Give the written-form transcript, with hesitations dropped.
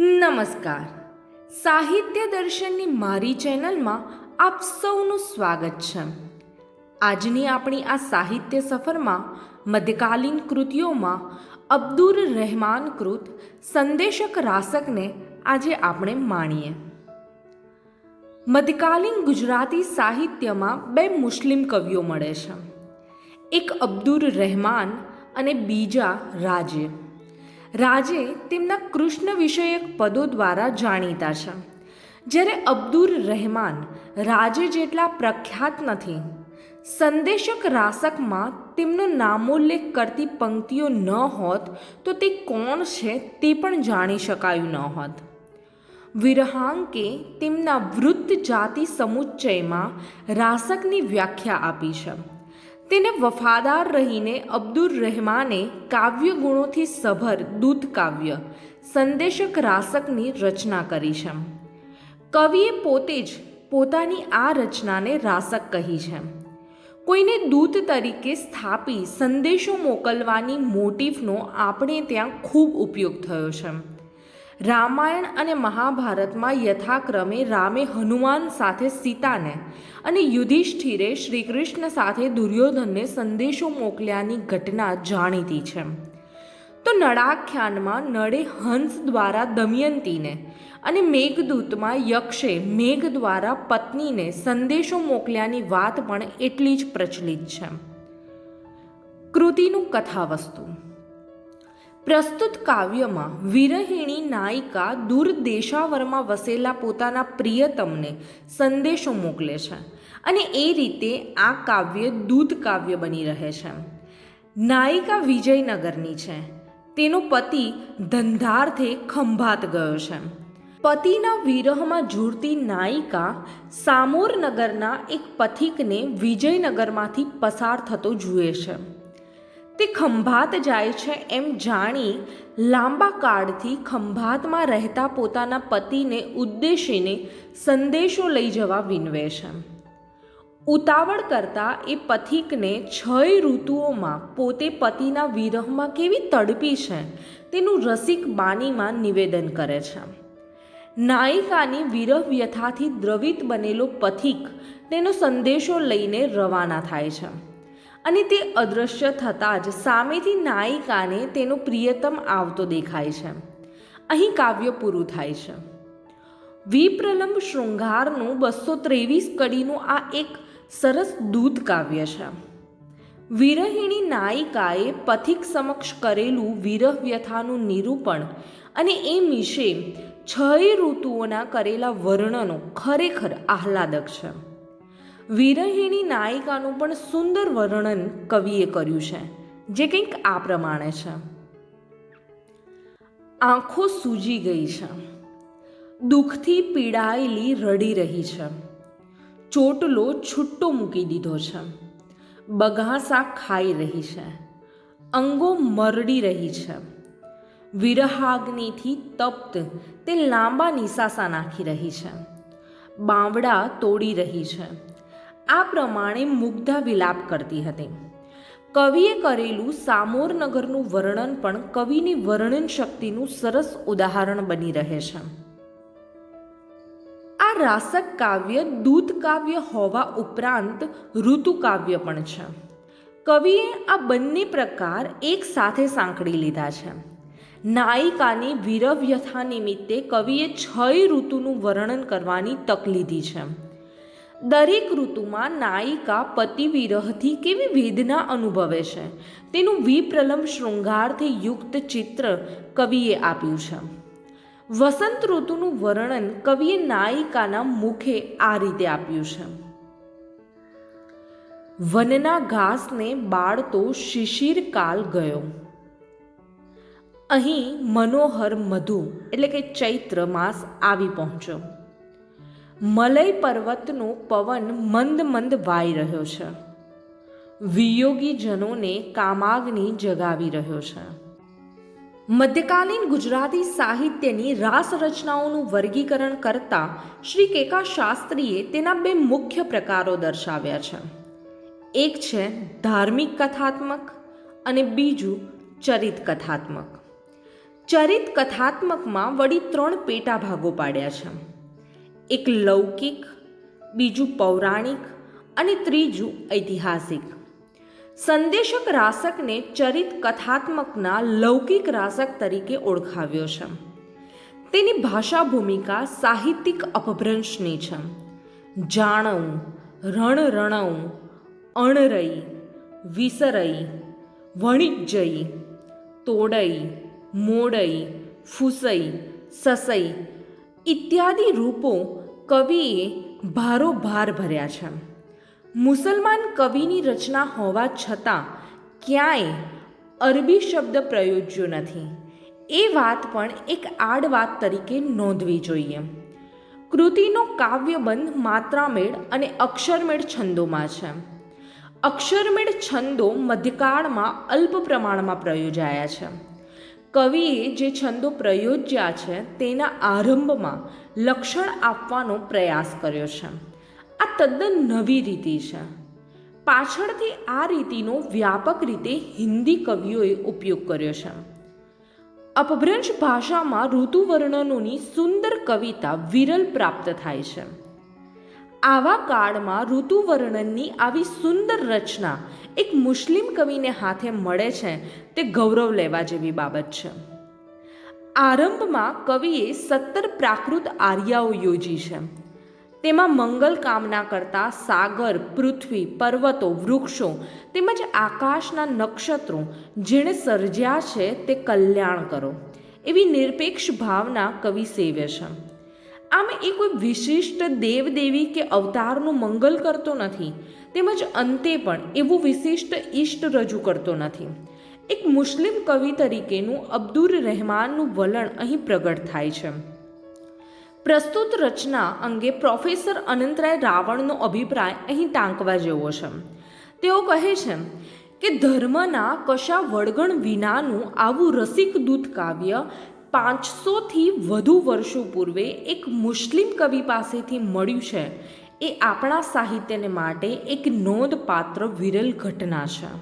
નમસ્કાર. સાહિત્ય દર્શનની મારી ચેનલમાં આપ સૌનું સ્વાગત છે. આજની આપણી આ સાહિત્ય સફરમાં મધ્યકાલીન કૃતિઓમાં અબ્દુર રહેમાન કૃત સંદેશક રાસકને આજે આપણે માણીએ. મધ્યકાલીન ગુજરાતી સાહિત્યમાં બે મુસ્લિમ કવિઓ મળે છે. એક અબ્દુર રહેમાન અને બીજા રાજે. રાજે તેમના કૃષ્ણ વિષયક પદો દ્વારા જાણીતા છે, જ્યારે અબ્દુર રહેમાન રાજે જેટલા પ્રખ્યાત નથી. સંદેશક રાસકમાં તેમનો નામોલ્લેખ કરતી પંક્તિઓ ન હોત તો તે કોણ છે તે પણ જાણી શકાયું ન હોત. વિરહાંકે તેમના વૃત્ત જાતિ સમુચ્ચયમાં રાસકની વ્યાખ્યા આપી છે. તેને વફાદાર રહીને અબ્દુર રહેમાને કાવ્ય ગુણોથી સભર દૂત કાવ્ય સંદેશક રાસકની રચના કરી છે. કવિએ પોતે જ પોતાની આ રચનાને રાસક કહી છે. કોઈને દૂત તરીકે સ્થાપી સંદેશો મોકલવાની મોટીફનો આપણે ત્યાં ખૂબ ઉપયોગ થયો છે. રામાયણ અને મહાભારતમાં યથાક્રમે રામે હનુમાન સાથે સીતાને અને યુધિષ્ઠિરે શ્રી કૃષ્ણ સાથે દુર્યોધનને સંદેશો મોકલ્યાની ઘટના જાણીતી છે. તો નળાખ્યાનમાં નળે હંસ દ્વારા દમયંતીને અને મેઘદૂતમાં યક્ષે મેઘ દ્વારા પત્નીને સંદેશો મોકલ્યાની વાત પણ એટલી જ પ્રચલિત છે. કૃતિનું કથાવસ્તુ. પ્રસ્તુત કાવ્યમાં વિરહિણી નાયિકા દૂર દેશાવરમાં વસેલા પોતાના પ્રિયતમને સંદેશો મોકલે છે અને એ રીતે આ કાવ્ય દૂત કાવ્ય બની રહે છે. નાયિકા વિજયનગરની છે. તેનો પતિ ધંધાર્થે ખંભાત ગયો છે. પતિના વિરહમાં ઝૂરતી નાયિકા સામોરનગરના એક પથિકને વિજયનગરમાંથી પસાર થતો જુએ છે. તે ખંભાત જાય છે એમ જાણી લાંબા કાળથી ખંભાતમાં રહેતા પોતાના પતિને ઉદ્દેશીને સંદેશો લઈ જવા વિનવે છે. ઉતાવળ કરતા એ પથિકને 6 ઋતુઓમાં પોતે પતિના વિરહમાં કેવી તડપી છે તેનું રસિક બાનીમાં નિવેદન કરે છે. નાયિકાની વિરહ વ્યથાથી દ્રવિત બનેલો પથિક તેનો સંદેશો લઈને રવાના થાય છે અને તે અદૃશ્ય થતાં જ સામેથી નાયિકાને તેનો પ્રિયતમ આવતો દેખાય છે. અહીં કાવ્ય પૂરું થાય છે. વિપ્રલંબ શૃંગારનું 223 કડીનું આ એક સરસ દૂત કાવ્ય છે. વિરહિણી નાયિકાએ પથિક સમક્ષ કરેલું વિરહ વ્યથાનું નિરૂપણ અને એ વિશે 6 ઋતુઓના કરેલા વર્ણનો ખરેખર આહલાદક છે. વિરહિણી નાયિકાનું પણ સુંદર વર્ણન કવિએ કર્યું છે, જે કંઈક આ પ્રમાણે છે. આંખો સૂજી ગઈ છે, દુઃખથી પીડાયેલી રડી રહી છે. ચોટલો છૂટ્ટો મૂકી દીધો છે, બગાસા ખાઈ રહી છે, અંગો મરડી રહી છે. વિરહાગ્નિથી તપ્ત તે લાંબા નિસાસા નાખી રહી છે, બાવડા તોડી રહી છે. આ પ્રમાણે મુગ્ધા વિલાપ કરતી હતી. કવિએ કરેલું સામોરનગરનું વર્ણન પણ કવિની વર્ણન શક્તિનું સરસ ઉદાહરણ બની રહે છે. આ રાસક કાવ્ય દૂત કાવ્ય હોવા ઉપરાંત ઋતુ કાવ્ય પણ છે. કવિએ આ બંને પ્રકાર એક સાથે સાંકળી લીધા છે. નાયિકાની વિરહ વ્યથા નિમિત્તે કવિએ 6 ઋતુનું વર્ણન કરવાની તક લીધી છે. દરેક ઋતુમાં નાયિકા પતિ વિરહથી કેવી વેદના અનુભવે છે તેનું વિપ્રલંબ શૃંગારથી યુક્ત ચિત્ર કવિએ આપ્યું છે. વસંત ઋતુનું વર્ણન કવિએ નાયિકાના મુખે આ રીતે આપ્યું છે. વનના ઘાસને બાળતો શિશિર કાલ ગયો. અહીં મનોહર મધુ એટલે કે ચૈત્ર માસ આવી પહોંચ્યો. મલય પર્વતનો પવન મંદ મંદ વાઈ રહ્યો છે. વિયોગી જનોને કામાગ્નિ જગાવી રહ્યો છે. મધ્યકાલીન ગુજરાતી સાહિત્યની રાસ રચનાઓનું વર્ગીકરણ કરતા શ્રી કેકા શાસ્ત્રીએ તેના 2 મુખ્ય પ્રકારો દર્શાવ્યા છે. એક છે ધાર્મિક કથાત્મક અને બીજું ચરિત કથાત્મક. ચરિત કથાત્મકમાં વળી 3 પેટા ભાગો પાડ્યા છે. એક લૌકિક, બીજું પૌરાણિક અને ત્રીજું ઐતિહાસિક. સંદેશક રાસકને ચરિત કથાત્મકના લૌકિક રાસક તરીકે ઓળખાવ્યો છે. તેની ભાષા ભૂમિકા સાહિત્યિક અપભ્રંશની છે. જાણવું, રણરણવું, અણરઈ, વિસરઈ, વણિજ્જઈ, તોડઈ, મોડઈ, ફૂસઈ, સસઈ ઇત્યાદિ રૂપો કવિએ ભારોભાર ભર્યા છે. મુસલમાન કવિની રચના હોવા છતાં ક્યાંય અરબી શબ્દ પ્રયોજ્યો નથી. એ વાત પણ એક આડ વાત તરીકે નોંધવી જોઈએ. કૃતિનો કાવ્યબંધ માત્રામેળ અને અક્ષરમેળ છંદોમાં છે. અક્ષરમેળ છંદો મધ્યકાળમાં અલ્પ પ્રમાણમાં પ્રયોજાયા છે. કવિએ જે છંદો પ્રયોજ્યા છે તેના આરંભમાં લક્ષણ આપવાનો પ્રયાસ કર્યો છે. આ તદ્દન નવી રીતિ છે. પાછળથી આ રીતિનો વ્યાપક રીતે હિન્દી કવિઓએ ઉપયોગ કર્યો છે. અપભ્રંશ ભાષામાં ઋતુવર્ણનોની સુંદર કવિતા વિરલ પ્રાપ્ત થાય છે. આવા કાળમાં ઋતુવર્ણનની આવી સુંદર રચના એક મુસ્લિમ કવિને હાથે મળે છે તે ગૌરવ લેવા જેવી બાબત છે. આરંભમાં કવિએ 17 પ્રાકૃત આર્યાઓ યોજી છે. તેમાં મંગલ કામના કરતા સાગર, પૃથ્વી, પર્વતો, વૃક્ષો તેમજ આકાશના નક્ષત્રો જેણે સર્જ્યા છે તે કલ્યાણ કરો એવી નિરપેક્ષ ભાવના કવિ સેવે છે. આમ એ કોઈ વિશિષ્ટ દેવદેવી કે અવતારનું મંગલ કરતો નથી, તેમજ અંતે પણ એવું વિશિષ્ટ ઈષ્ટ રજૂ કરતો નથી. એક મુસ્લિમ કવિ તરીકેનું અબ્દુર રહેમાનનું વલણ અહીં પ્રગટ થાય છે. પ્રસ્તુત રચના અંગે પ્રોફેસર અનંતરાય રાવણનો અભિપ્રાય અહીં ટાંકવા જેવો છે. તેઓ કહે છે કે ધર્મના કશા વળગણ વિનાનું આવું રસિક દૂત કાવ્ય 500થી વધુ વર્ષો પૂર્વે એક મુસ્લિમ કવિ પાસેથી મળ્યું છે એ આપણા સાહિત્યને માટે એક નોંધપાત્ર વિરલ ઘટના છે.